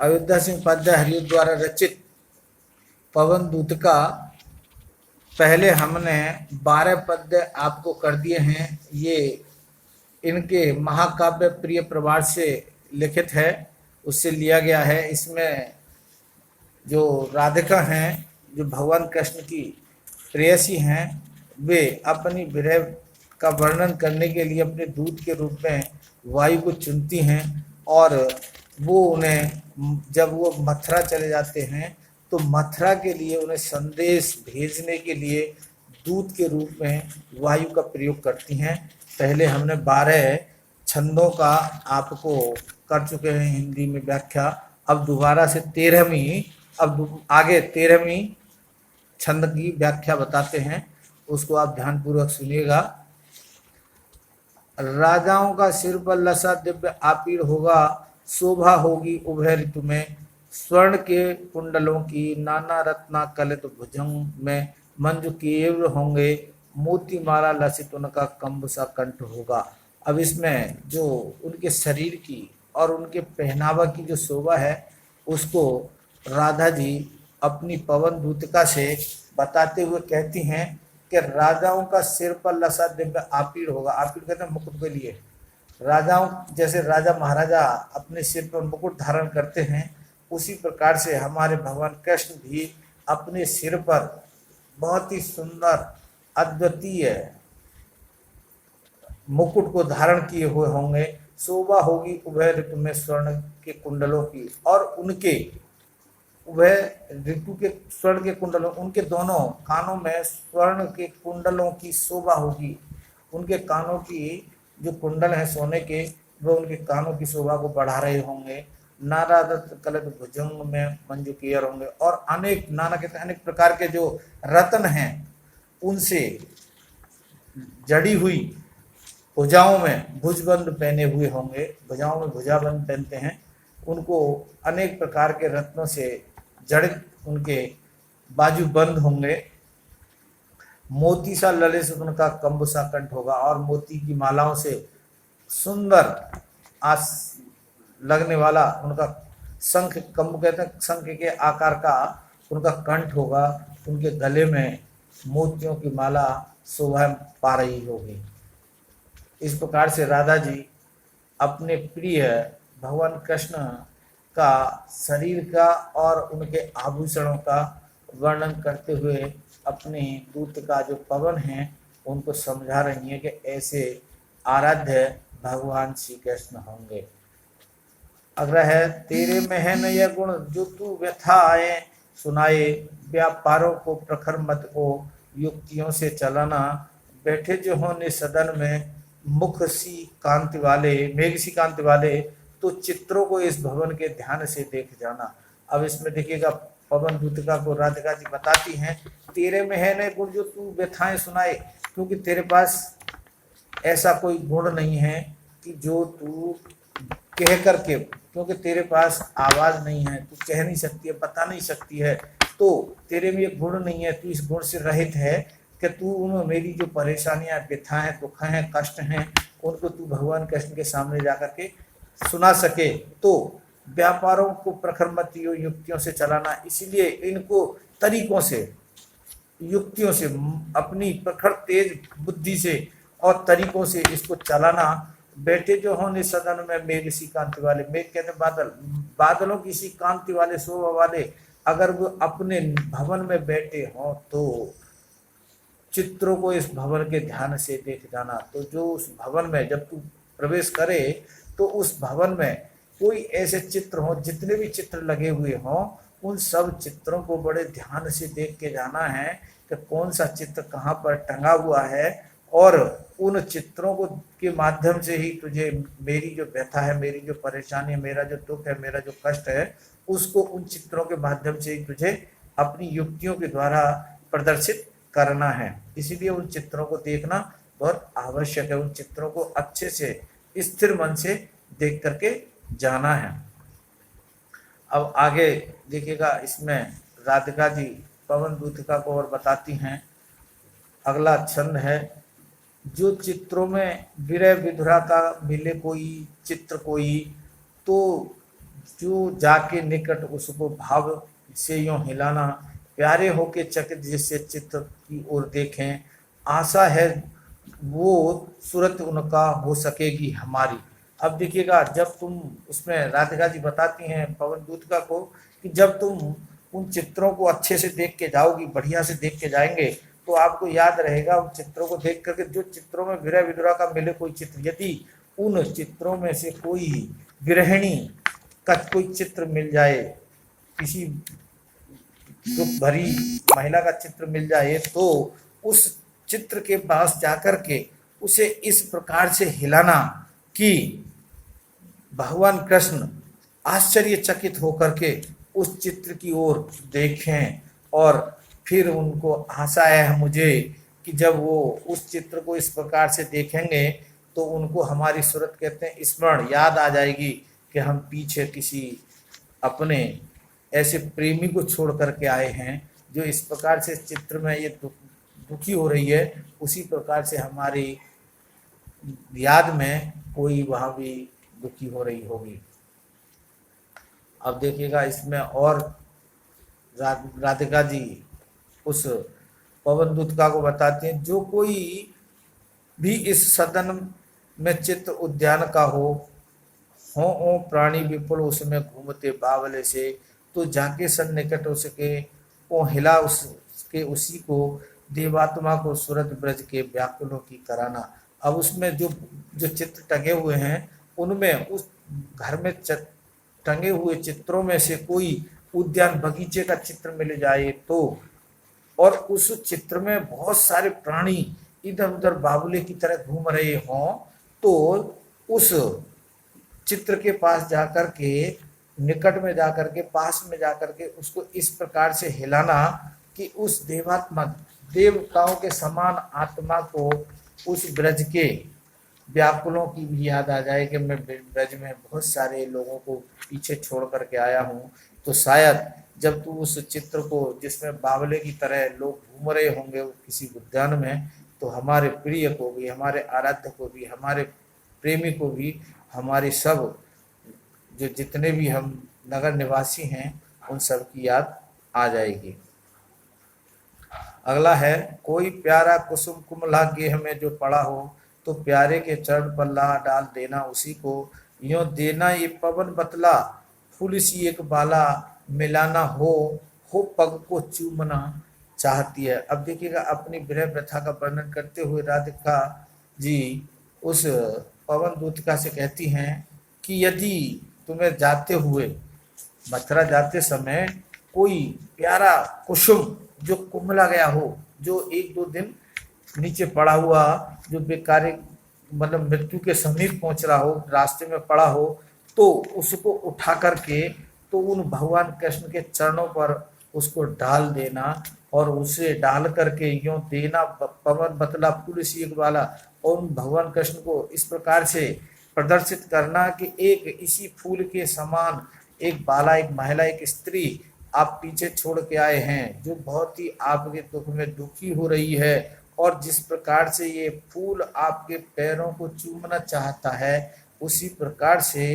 अयोध्या सिंह उपाध्याय हरिओं द्वारा रचित पवन दूत का पहले हमने 12 पद्य आपको कर दिए हैं। ये इनके महाकाव्य प्रिय प्रवार से लिखित है, उससे लिया गया है। इसमें जो राधिका हैं, जो भगवान कृष्ण की प्रेयसी हैं, वे अपनी विरह का वर्णन करने के लिए अपने दूत के रूप में वायु को चुनती हैं और वो उन्हें, जब वो मथुरा चले जाते हैं तो मथुरा के लिए उन्हें संदेश भेजने के लिए दूत के रूप में वायु का प्रयोग करती हैं। पहले हमने 12 छंदों का आपको कर चुके हैं हिंदी में व्याख्या। अब दोबारा से 13वीं, अब आगे 13वीं छंद की व्याख्या बताते हैं, उसको आप ध्यानपूर्वक सुनिएगा। राजाओं का सिर पर लसा दिव्य आपीर होगा, शोभा होगी उभय ऋतु में, स्वर्ण के कुंडलों की नाना रत्ना कलित भुजंग में, मंजु केवल होंगे मोती माला लसित उनका कंब सा कंठ होगा। अब इसमें जो उनके शरीर की और उनके पहनावा की जो शोभा है, उसको राधा जी अपनी पवन दूतिका से बताते हुए कहती हैं कि राजाओं का सिर पर लसा दिव्य आपीर होगा। आपीर कहते हैं मुकुट के लिए। राजाओं, जैसे राजा महाराजा अपने सिर पर मुकुट धारण करते हैं, उसी प्रकार से हमारे भगवान कृष्ण भी अपने सिर पर बहुत ही सुंदर अद्वितीय मुकुट को धारण किए हुए होंगे। शोभा होगी उभय ऋतु में स्वर्ण के कुंडलों की, और उनके उभय ऋतु के स्वर्ण के कुंडलों, उनके दोनों कानों में स्वर्ण के कुंडलों की शोभा होगी। उनके कानों की जो कुंडल हैं सोने के, वो उनके कानों की शोभा को बढ़ा रहे होंगे। नारादत्त कलद भुजंग में मंजू कियर होंगे, और अनेक, नाना कहते हैं अनेक प्रकार के जो रत्न हैं उनसे जड़ी हुई भुजाओं में भुजबंद पहने हुए होंगे। भुजाओं में भुजाबंद पहनते हैं, उनको अनेक प्रकार के रत्नों से जड़ित उनके बाजू बंद होंगे। मोती सा ललित उनका कंब सा कंठ होगा, और मोती की मालाओं से सुंदर आस लगने वाला उनका शंख, कंब कहते हैं शंख के आकार का उनका कंठ होगा। उनके गले में मोतियों की माला शोभा पा रही होगी। इस प्रकार से राधा जी अपने प्रिय भगवान कृष्ण का शरीर का और उनके आभूषणों का वर्णन करते हुए अपने दूत का जो पवन है उनको समझा रही हैं कि ऐसे आराध्य भगवान श्री कृष्ण होंगे। अग्र है, तेरे में है न यह गुण जो तू व्यथाए सुनाए, व्यापारों को प्रखर मत को युक्तियों से चलाना, बैठे जो होने सदन में मुख सी कांति वाले, मेघ सी कांति वाले, तो चित्रों को इस भवन के ध्यान से देख जाना। अब इसमें देखिएगा पवन दूतिका को राधिका जी बताती हैं, तेरे में है न गुण जो तू व्यथाएं सुनाए, क्योंकि तेरे पास ऐसा कोई गुण नहीं है कि जो तू कह करके, क्योंकि तेरे पास आवाज नहीं है, तू कह नहीं सकती है, बता नहीं सकती है, तो तेरे में ये गुण नहीं है, तू इस गुण से रहित है कि तू मेरी जो परेशानियां, व्यथा हैं, दुख हैं, कष्ट हैं, उनको तू भगवान कृष्ण के सामने जाकर के सुना सके। तो व्यापारों को प्रखर मत युक्तियों से चलाना, इसलिए इनको तरीकों से, युक्तियों से, अपनी प्रखर तेज बुद्धि से और तरीकों से इसको चलाना। बैठे जो होने सदन में मेघ सी कांति वाले, मेघ कहते हैं बादल, बादलों की सी कांति वाले, शोभा वाले, अगर वो अपने भवन में बैठे हों तो चित्रों को इस भवन के ध्यान से देख जाना। तो जो उस भवन में जब तू प्रवेश करे तो उस भवन में कोई ऐसे चित्र हो, जितने भी चित्र लगे हुए हों, उन सब चित्रों को बड़े ध्यान से देख के जाना है कि कौन सा चित्र कहाँ पर टंगा हुआ है, और उन चित्रों को के माध्यम से ही तुझे मेरी जो व्यथा है, मेरी जो परेशानी है, मेरा जो दुख है, मेरा जो कष्ट है, उसको उन चित्रों के माध्यम से ही तुझे अपनी युक्तियों के द्वारा प्रदर्शित करना है। इसीलिए उन चित्रों को देखना बहुत आवश्यक है। उन चित्रों को अच्छे से स्थिर मन से देख करके जाना है। अब आगे देखिएगा, इसमें राधिका जी पवन दूतिका को और बताती हैं। अगला छंद है, जो चित्रों में विरह विधुरा का मिले कोई चित्र कोई, तो जो जाके निकट उसको भाव से यूं हिलाना, प्यारे होके चकित जिससे चित्त की ओर देखें, आशा है वो सूरत उनका हो सकेगी हमारी। अब देखिएगा, जब तुम उसमें राधिका जी बताती हैं पवन दूतका को कि जब तुम उन चित्रों को अच्छे से देख के जाओगी, बढ़िया से देख के जाएंगे, तो आपको याद रहेगा उन चित्रों को देख करके, जो चित्रों में विरह विदुरा का मिले कोई चित्र, यदि उन चित्रों में से कोई विरहिणी का कोई चित्र मिल जाए, किसी दुख भरी महिला का चित्र मिल जाए, तो उस चित्र के पास जाकर के उसे इस प्रकार से हिलाना कि भगवान कृष्ण आश्चर्यचकित होकर के उस चित्र की ओर देखें, और फिर उनको आशा है मुझे कि जब वो उस चित्र को इस प्रकार से देखेंगे तो उनको हमारी सूरत, कहते हैं स्मरण, याद आ जाएगी कि हम पीछे किसी अपने ऐसे प्रेमी को छोड़ करके आए हैं जो इस प्रकार से चित्र में ये दुखी हो रही है, उसी प्रकार से हमारी याद में कोई वहां भी दुखी हो रही होगी। अब देखिएगा इसमें और राधिका जी उस पवन दूतका को बताते हैं, जो कोई भी इस सदन में चित्त उद्यान का हो ओ प्राणी विपुल उसमें घूमते बावले से, तो जाके सन्निकट उसके ओ हिला उसके उसी को, देवात्मा को सूरत ब्रज के व्याकुलों की कराना। अब उसमें जो जो चित्र टंगे हुए हैं उनमें उस घर में टंगे हुए चित्रों में से कोई उद्यान बगीचे का चित्र मिल जाए तो, और उस चित्र में बहुत सारे प्राणी इधर उधर बाबुले की तरह घूम रहे हों, तो उस चित्र के पास जाकर के, निकट में जाकर के, पास में जाकर के उसको इस प्रकार से हिलाना कि उस देवात्मा, देवताओं के समान आत्मा को उस ब्रज के व्याकुलों की भी याद आ जाए कि मैं ब्रज में बहुत सारे लोगों को पीछे छोड़ करके आया हूँ, तो शायद जब तू उस चित्र को जिसमें बावले की तरह लोग घूम रहे होंगे किसी उद्यान में, तो हमारे प्रिय को भी, हमारे आराध्य को भी, हमारे प्रेमी को भी, हमारी सब जो जितने भी हम नगर निवासी हैं उन सब की याद आ जाएगी। अगला है, कोई प्यारा कुसुम कुमला गेह में जो पड़ा हो, तो प्यारे के चरण पर ला डाल देना उसी को, यों देना ये पवन बतला फूल सी एक बाला, मिलाना हो पग को चूमना चाहती है। अब देखिएगा, अपनी विरह व्यथा का वर्णन करते हुए राधिका जी उस पवन दूतिका से कहती हैं कि यदि तुम्हें जाते हुए, मथुरा जाते समय, कोई प्यारा कुसुम जो कुमला गया हो, जो एक दो दिन नीचे पड़ा हुआ, जो बेकारी मतलब मृत्यु के समीप पहुंच रहा हो, रास्ते में पड़ा हो, तो उसको उठा करके तो उन भगवान कृष्ण के चरणों पर उसको डाल देना, और उसे डाल करके यूं देना पवन बतला फूल सी एक वाला, और उन भगवान कृष्ण को इस प्रकार से प्रदर्शित करना कि एक इसी फूल के समान एक बाला, एक महिला, एक स्त्री आप पीछे छोड़ के आए हैं, जो बहुत ही आपके दुख में दुखी हो रही है, और जिस प्रकार से ये फूल आपके पैरों को चूमना चाहता है, उसी प्रकार से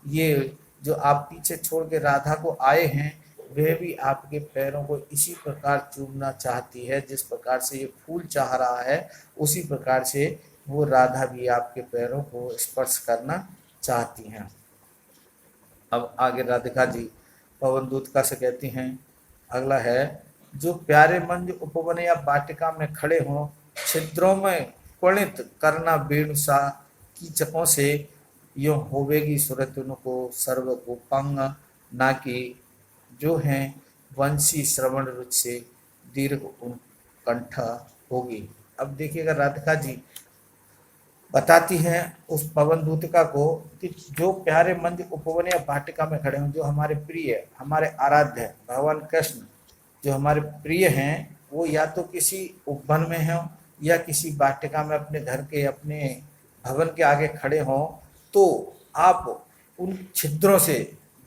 ये जो आप पीछे छोड़ के राधा को आए हैं, वह भी आपके पैरों को इसी प्रकार चूमना चाहती है। जिस प्रकार से ये फूल चाह रहा है, उसी प्रकार से वो राधा भी आपके पैरों को स्पर्श करना चाहती हैं। अब आगे राधिका जी पवन दूतिका से कहती हैं, अगला है, जो प्यारे मंज उपवन या वाटिका में खड़े हों, छिद्रों में क्वणित करना वेणु सा, कीचकों से यो होवेगी सूरत उनको सर्व गोपांग, ना कि जो हैं वंशी श्रवण रुच से दीर्घ कंठ होगी। अब देखिएगा, राधिका जी बताती हैं उस पवन दूतिका को कि जो प्यारे मंज उपवन या वाटिका में खड़े हों, जो हमारे प्रिय, हमारे आराध्य भगवान कृष्ण जो हमारे प्रिय हैं, वो या तो किसी उपवन में हों या किसी वाटिका में अपने घर के, अपने भवन के आगे खड़े हों, तो आप उन छिद्रों से,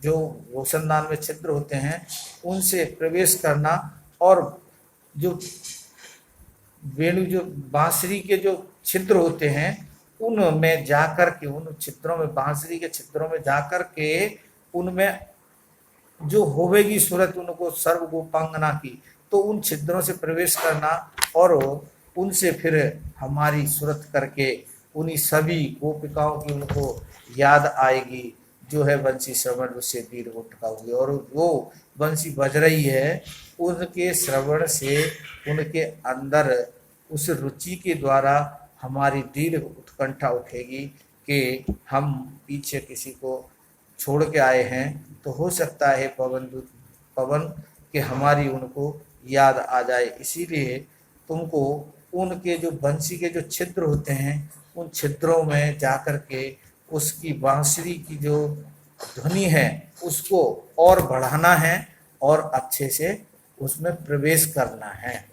जो रोशनदान में छिद्र होते हैं, उनसे प्रवेश करना, और जो वेणु, जो बांसुरी के जो छिद्र होते हैं, उनमें जाकर के, उन छिद्रों में, बांसुरी के छिद्रों में जाकर के उनमें जो होवेगी सूरत उनको सर्व गोपांगना की, तो उन छिद्रों से प्रवेश करना और उनसे फिर हमारी सूरत करके उन्हीं सभी गोपिकाओं की उनको याद आएगी, जो है बंसी श्रवण उससे दीर्घ उठका हुई, और वो बंसी बज रही है उनके श्रवण से उनके अंदर उस रुचि के द्वारा हमारी दीर्घ उत्कंठा उठेगी कि हम पीछे किसी को छोड़ के आए हैं, तो हो सकता है पवन के हमारी उनको याद आ जाए। इसीलिए तुमको उनके जो बंसी के जो छिद्र होते हैं उन छिद्रों में जाकर के उसकी बांसुरी की जो ध्वनि है उसको और बढ़ाना है और अच्छे से उसमें प्रवेश करना है।